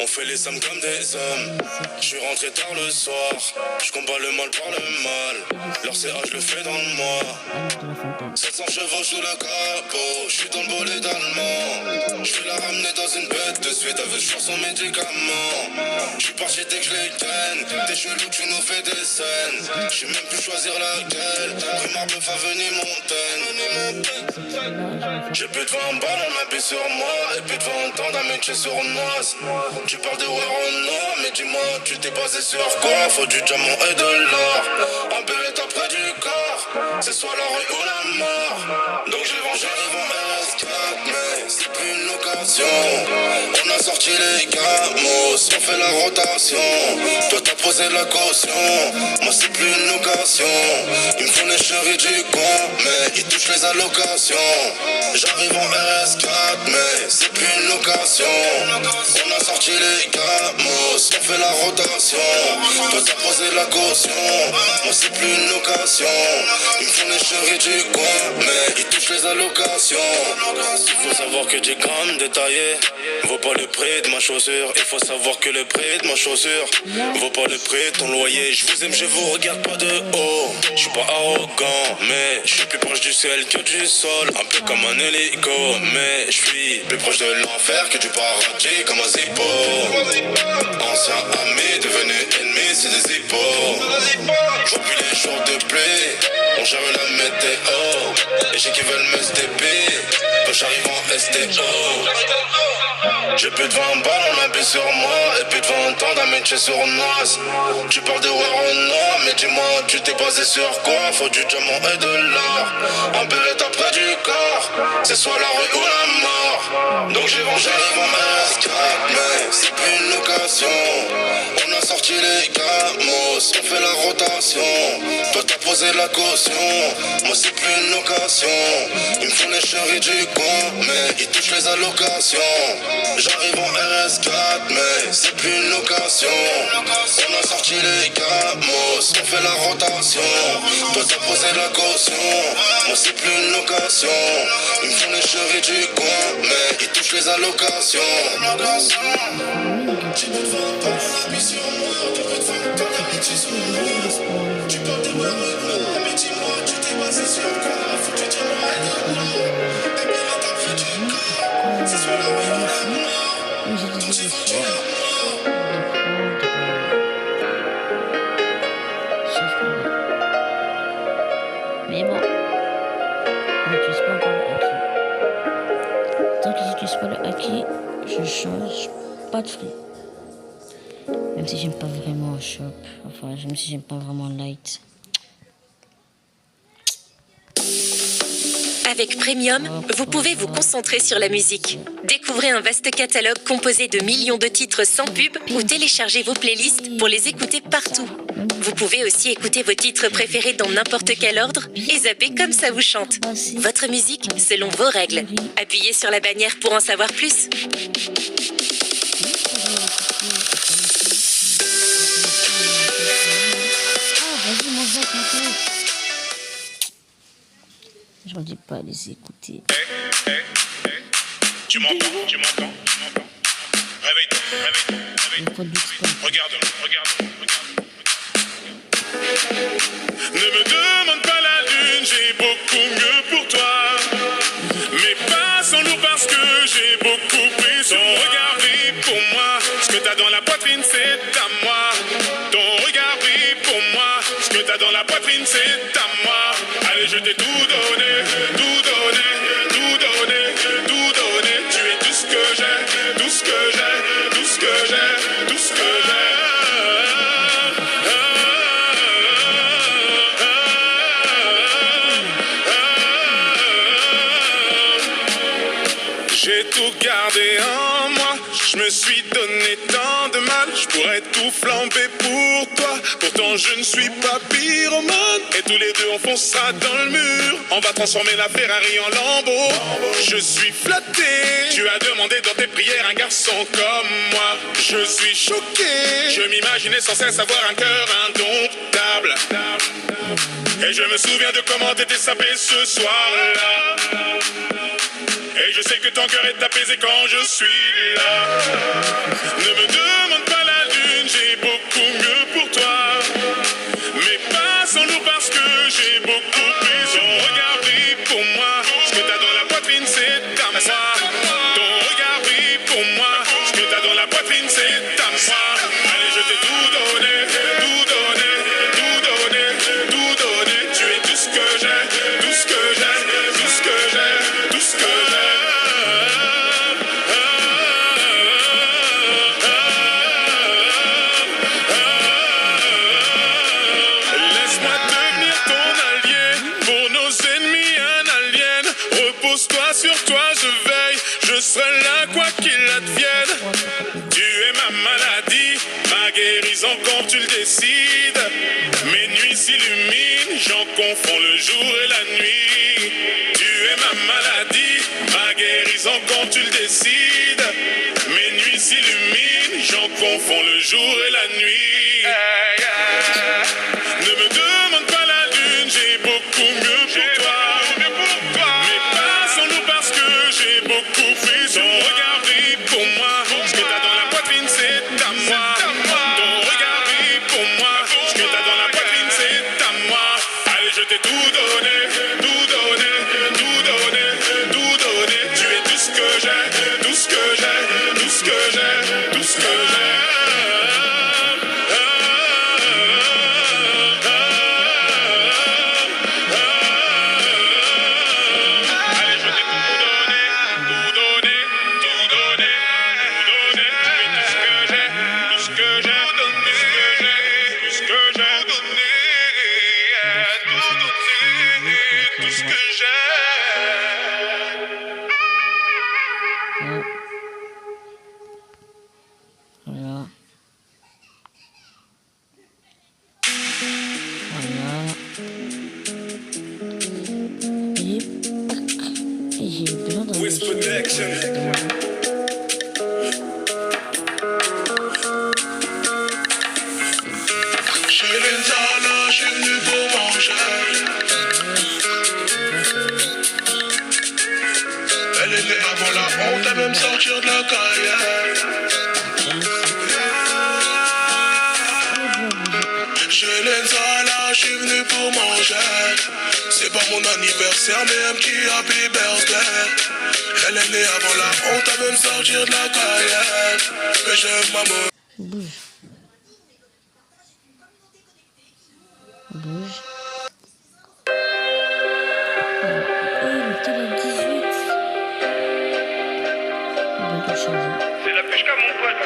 On fait les sommes comme des hommes. Je suis rentré tard le soir. Je combats le mal par le mal. Leur CA je le fais dans le mois. 700 chevaux sous le capot. Je suis dans le bolide allemand. Je vais la ramener dans une bête de suite avec son médicament. Je suis parti dès que je les gagne. T'es chelou, tu nous fais des scènes. Je sais même plus choisir laquelle. Rumeur me fait venir montagne. J'ai plus de 20 balles, on m'habille sur moi. Et plus de 20 ans d'amitié sournoise. Tu parles de Warona, mais dis-moi, tu t'es basé sur quoi? Faut du diamant et de l'or. Un bébé près du corps. C'est soit la rue ou la mort. Donc j'ai vengé devant RS4, mais c'est plus une location. On a sorti les gamos, on fait la rotation. Toi t'as posé la caution, moi c'est plus une location. Ils me font les chéris du coin, mais ils touchent les allocations. J'arrive en RS4, mais c'est plus une location. On a sorti les gamos, on fait la rotation. Toi t'as posé la caution, moi c'est plus une location. Ils me font les chéris du coin, mais ils touchent les allocations. Il faut savoir que j'ai grammes détaillé vaut pas le prix de ma chaussure. Il faut savoir que le prix de ma chaussure vaut pas le prix de ton loyer. Je vous aime, je vous regarde pas de haut. Je suis pas arrogant, mais je suis plus proche du ciel que du sol. Un peu comme un hélico, mais je suis plus proche de l'enfer que du paradis comme un zippo. Ancien ami devenu ennemi, c'est des hippos. Je vois plus les jours de pluie, on gère la météo. Les gens qui veulent me stepper, quand j'arrive en STO. J'ai plus de 20 balles, on habille sur moi. Et plus de 20 ans d'amitié sournoise. Tu parles de Warona, mais dis-moi, tu t'es basé sur quoi? Faut du diamant et de l'or. Un bébé près du corps. C'est soit la rue ou la mort. Donc j'ai vengé mon masque, mais c'est plus une location. On a sorti les gamos, on fait la rotation. Toi t'as posé la caution, moi c'est plus une location. Ils me font les chéris du coin, mais ils touchent les allocations. J'arrive en RS4, mais c'est plus une location. On a sorti les gamos, on fait la rotation. Toi t'as posé la caution, moi c'est plus une location. Ils me font les chéris du coin, mais ils touchent les allocations. J'ai plus de 20 ans, on habille sur moi. J'ai plus de 20 ans, l'amitié sur moi. Tu parles de moi, mais dis-moi, tu t'es basé sur quoi? Faut que tu diamant et de l'or. Et bien là t'as pris du corps. C'est soit la rue ou la mort. Donc j'ai vendu la mort. Mais bon, on n'utilise pas encore le acquis. Tant qu'ils n'utilisent pas le acquis, je change pas de prix. Même si j'aime pas vraiment shop, enfin même si j'aime pas vraiment light. Avec Premium, vous pouvez vous concentrer sur la musique. Découvrez un vaste catalogue composé de millions de titres sans pub ou téléchargez vos playlists pour les écouter partout. Vous pouvez aussi écouter vos titres préférés dans n'importe quel ordre et zapper comme ça vous chante. Votre musique selon vos règles. Appuyez sur la bannière pour en savoir plus. Je ne dis pas les écouter. Tu m'entends? Réveille-toi. Regarde. Ne me demande pas la lune, j'ai beaucoup mieux pour toi. Mais pas sans lourd parce que j'ai beaucoup pris son regard brille pour moi. Ce que t'as dans la poitrine, c'est à moi. Ton regard brille pour moi. Ce que t'as dans la poitrine, c'est à moi. Allez, je t'ai tout donné. Tu es tout ce que j'ai, tout ce que j'ai, tout ce que j'ai, tout ce que j'ai. J'ai tout gardé en moi, je me suis donné tant de mal, je pourrais tout flamber pour toi. Pourtant je ne suis pas pyromane, et tous les deux on foncera dans le mur. On va transformer la Ferrari en Lambo. Je suis flatté, tu as demandé dans tes prières un garçon comme moi. Je suis choqué, je m'imaginais sans cesse avoir un cœur indomptable. Et je me souviens de comment t'étais sapé ce soir-là. Et je sais que ton cœur est apaisé quand je suis là. Ne me guérison quand tu le décides. Mes nuits s'illuminent, j'en confonds le jour et la nuit. Tu es ma maladie, ma guérison quand tu le décides. Mes nuits s'illuminent, j'en confonds le jour et la nuit. Ne me demande pas la lune, j'ai beaucoup mieux pour toi. Mais passons-nous parce que j'ai beaucoup plus. Ton regard brille pour moi, ce que t'as dans la poitrine c'est à moi. Ton regard brille pour moi, ce que t'as dans la poitrine c'est à moi. Allez, je t'ai tout donné, tout donné, tout donné, tout donné. Tu es tout ce que j'ai, tout ce que j'ai, tout ce que j'ai, tout ce que j'ai. Voilà. Voilà. Et j'ai besoin d'un Whisper Connection. Chez Lenzana, je suis venu pour manger. Elle est née avant la honte, elle veut me sortir de la carrière. Chez Lenzana, je suis venu pour manger. C'est pas mon anniversaire, mais un petit happy birthday. Elle est née avant la honte, elle veut me sortir de la carrière. Mais j'aime ma mère. Bouge. Bouge. Le tel est 18. On va tout changer. C'est la pêche comme mon pote.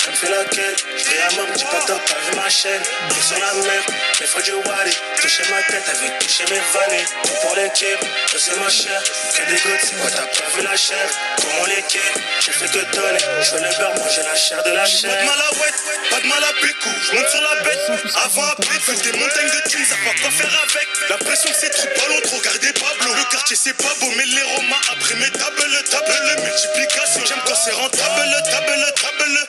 Elle me fait la quête, je vais à mon petit patin, pas vu ma chaîne. Je sur la mer, mais faut du wally. Toucher ma tête avec toucher mes vanilles. Tout pour l'équipe, je sais ma chère. Que des gouttes, c'est quoi t'as pas vu la chair? Comment l'équipe, j'ai fait que donner. Je fais le beurre, manger la chair de la chair. Pas de mal à ouette, pas de mal à pécou. Je monte sur la bête, avant après, fais des montagnes de thunes, ça va pas faire avec. La pression c'est trop ballon, trop regardez Pablo. Le quartier c'est pas beau, mais les romains après mes tables, multiplication. J'aime quand c'est rentable, table.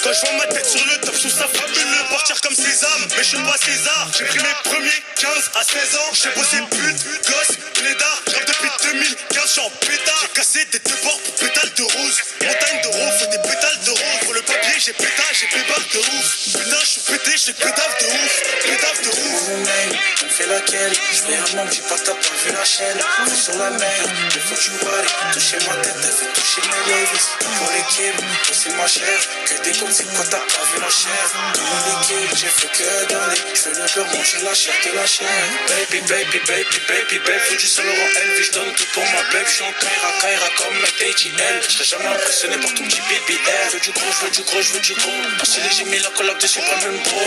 Quand je vois ma tête sur le top, sous sa fabuleux. Partir comme Sésame, mais je suis pas César. J'ai pris mes premiers 15 à 16 ans. J'ai bossé pute, gosse, blédard. J'rappe depuis 2015, j'suis en pétard. J'ai cassé des deux bords pour pétales de rose. Montagne de rose, faut des pétales de rose. Pour le papier, j'ai pétage, j'ai pédale de ouf. Putain, j'suis pété, j'ai pédale de ouf. Pédale de ouf. On fait laquelle? J'fais un membre, j'ai pas t'as pas vu la chaîne. Fais sur la mer, il faut que tu vois. Toucher ma tête, elle fait toucher mes Levis. Pour l'équipe, c'est ma chère. Que des comptes, c'est quand t'as pas vu la chair. Dans l'équipe, j'ai fait que donner. J'fais le beurre, manger la chair de la chair. Baby, faut du Saint Laurent LV. J'donne tout pour ma babe. J'suis en Kaira comme la TGL. J'serais jamais impressionné par ton petit BBL. J'veux du gros. Parce que j'ai mis la collab dessus, pas le même bro.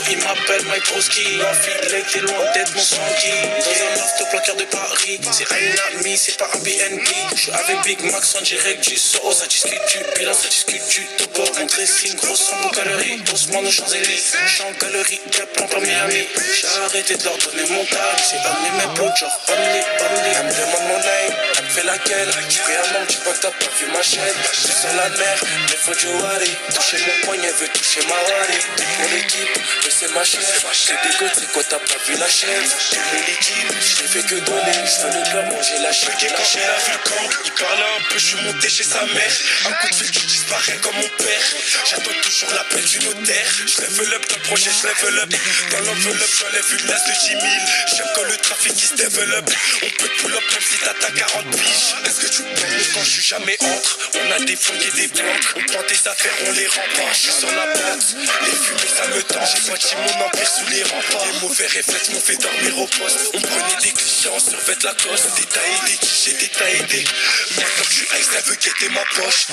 Il m'appelle my broski. L'enfilé, t'es loin d'être mon sanguin. Dans un loft au placard de Paris. C'est un ami, c'est pas un BNB. J'suis avec Big Max en direct du Soro. Ça discute du bilan, ça discute du topo. Mon dressing, gros sang aux calories. Doucement aux Champs-Élysées. J'suis en galerie, cap en Miami. J'ai arrêté de leur donner mon table. C'est only mes potes, genre only. Elle me demande mon name, elle me fait laquelle. J'prie à mon petit pote, t'as pas vu ma chaîne. J'suis sur la mer, mais faut du wari. Toucher mon poignet, veut toucher ma wari. T'es pour l'équipe, je sais ma chaîne. C'est des gouttes, c'est quoi t'as pas vu la chaîne. T'es pour l'équipe, j't'ai fait que donner. J'veux le beurre, manger la chaîne. Quand j'ai la vu le camp, il parlait un peu, j'suis monté chez sa mère. Un coup de fil, tu disparais comme mon père. J'attends toujours l'appel du notaire. J'level up, ton projet, j'level up. Dans l'enveloppe, j'enlève une lasse de 10 000. J'aime quand le trafic il se développe. On peut te pull up même si t'as 40 piges. Est-ce que tu penses quand je suis jamais entre? On a des fonds et des planques. On prend tes affaires, on les remporte. Je suis sur la pente, les fumées ça me tend. J'ai bâti mon empire sous les remparts. Les mauvais réflexes m'ont fait dormir au poste. On prenait des clichés, on survêt la cosse. Détaillé des quichés, détaillé des. Maintenant que je suis ice, elle veut guetter ma poche.